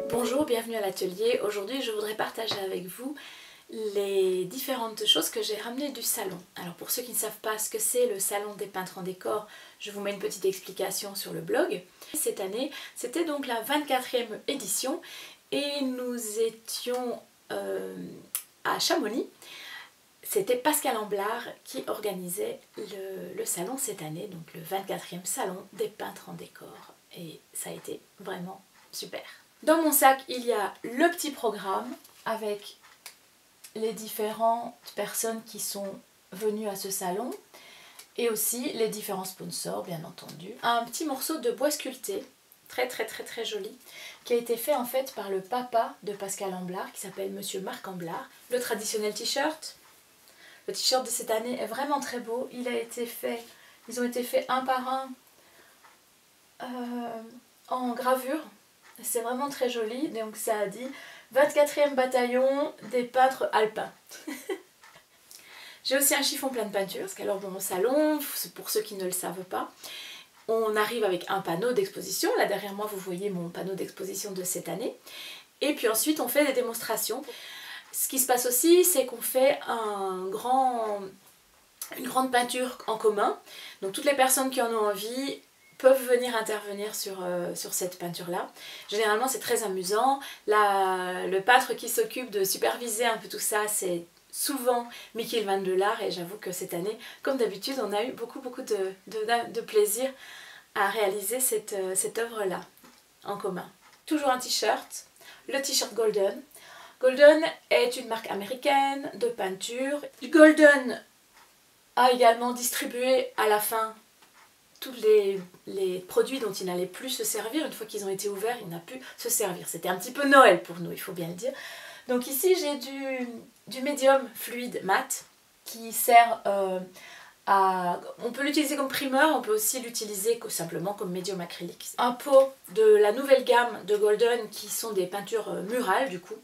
Bonjour, bienvenue à l'atelier. Aujourd'hui je voudrais partager avec vous les différentes choses que j'ai ramenées du salon. Alors pour ceux qui ne savent pas ce que c'est le salon des peintres en décor, je vous mets une petite explication sur le blog. Cette année c'était donc la 24e édition et nous étions à Chamonix. C'était Pascal Amblard qui organisait le salon cette année, donc le 24e salon des peintres en décor. Et ça a été vraiment super. Dans mon sac, il y a le petit programme avec les différentes personnes qui sont venues à ce salon et aussi les différents sponsors, bien entendu. Un petit morceau de bois sculpté, très joli, qui a été fait en fait par le papa de Pascal Amblard, qui s'appelle Monsieur Marc Amblard. Le traditionnel t-shirt. Le t-shirt de cette année est vraiment très beau. Ils ont été faits un par un en gravure. C'est vraiment très joli. Donc ça a dit 24e bataillon des peintres alpins. J'ai aussi un chiffon plein de peinture, parce qu'alors dans mon salon, pour ceux qui ne le savent pas, on arrive avec un panneau d'exposition. Là derrière moi vous voyez mon panneau d'exposition de cette année. Et puis ensuite on fait des démonstrations. Ce qui se passe aussi, c'est qu'on fait une grande peinture en commun. Donc toutes les personnes qui en ont envie peuvent venir intervenir sur cette peinture-là. Généralement c'est très amusant. Le peintre qui s'occupe de superviser un peu tout ça, c'est souvent Michiel van der Laar, et j'avoue que cette année, comme d'habitude, on a eu beaucoup de plaisir à réaliser cette œuvre-là en commun. Toujours un t-shirt, le t-shirt Golden. Golden est une marque américaine de peinture. Golden a également distribué à la fin tous les produits dont il n'allait plus se servir. Une fois qu'ils ont été ouverts, il n'a pu se servir. C'était un petit peu Noël pour nous, il faut bien le dire. Donc ici j'ai du médium fluide mat qui sert on peut l'utiliser comme primeur, on peut aussi l'utiliser simplement comme médium acrylique. Un pot de la nouvelle gamme de Golden qui sont des peintures murales du coup.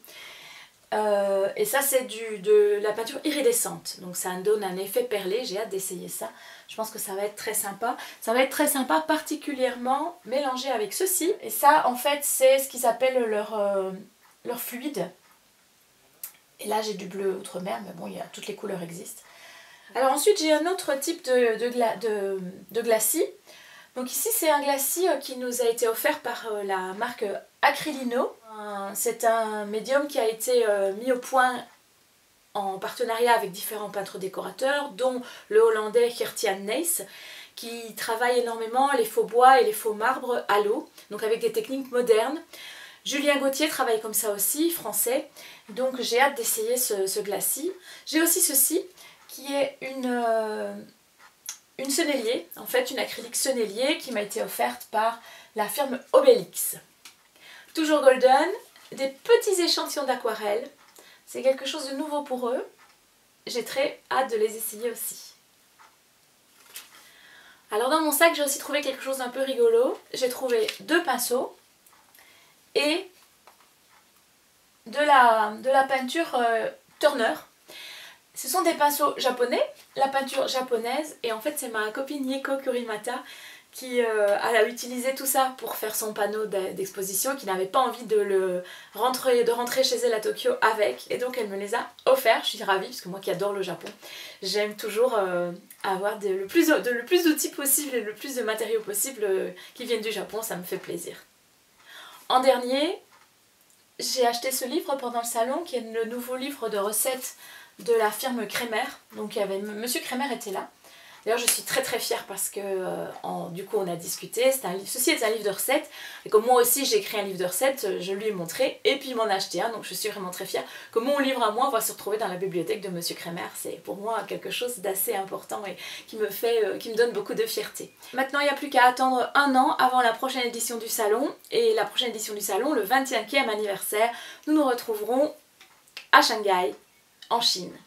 Et ça c'est de la peinture iridescente, donc ça donne un effet perlé. J'ai hâte d'essayer ça, je pense que ça va être très sympa. Ça va être très sympa particulièrement mélangé avec ceci, et ça en fait c'est ce qu'ils appellent leur fluide. Et là j'ai du bleu outre-mer, mais bon, toutes les couleurs existent. Alors ensuite j'ai un autre type de glacis. Donc ici c'est un glacis qui nous a été offert par la marque Acrylino. C'est un médium qui a été mis au point en partenariat avec différents peintres décorateurs, dont le hollandais Gert-Jan Nys, qui travaille énormément les faux bois et les faux marbres à l'eau, donc avec des techniques modernes. Julien Gauthier travaille comme ça aussi, français, donc j'ai hâte d'essayer ce glacis. J'ai aussi ceci, qui est une sennelier, en fait une acrylique sennelier qui m'a été offerte par la firme Obélix. Toujours Golden, des petits échantillons d'aquarelle, c'est quelque chose de nouveau pour eux, j'ai très hâte de les essayer aussi. Alors dans mon sac j'ai aussi trouvé quelque chose d'un peu rigolo, j'ai trouvé 2 pinceaux et de la peinture Turner. Ce sont des pinceaux japonais, la peinture japonaise, et en fait c'est ma copine Nieko Kurimata qui a utilisé tout ça pour faire son panneau d'exposition, qui n'avait pas envie de rentrer chez elle à Tokyo avec, et donc elle me les a offerts. Je suis ravie parce que moi qui adore le Japon, j'aime toujours avoir le plus d'outils possible et le plus de matériaux possible qui viennent du Japon, ça me fait plaisir. En dernier, j'ai acheté ce livre pendant le salon qui est le nouveau livre de recettes de la firme Kremer. Donc Monsieur Kremer était là. D'ailleurs je suis très fière parce que du coup on a discuté. Ceci est un livre de recettes, et comme moi aussi j'ai écrit un livre de recettes, je lui ai montré et puis il m'en a acheté un, donc je suis vraiment très fière que mon livre à moi va se retrouver dans la bibliothèque de Monsieur Kremer. C'est pour moi quelque chose d'assez important et qui me donne beaucoup de fierté. Maintenant il n'y a plus qu'à attendre un an avant la prochaine édition du salon, et la prochaine édition du salon, le 25e anniversaire, nous nous retrouverons à Shanghai, en Chine.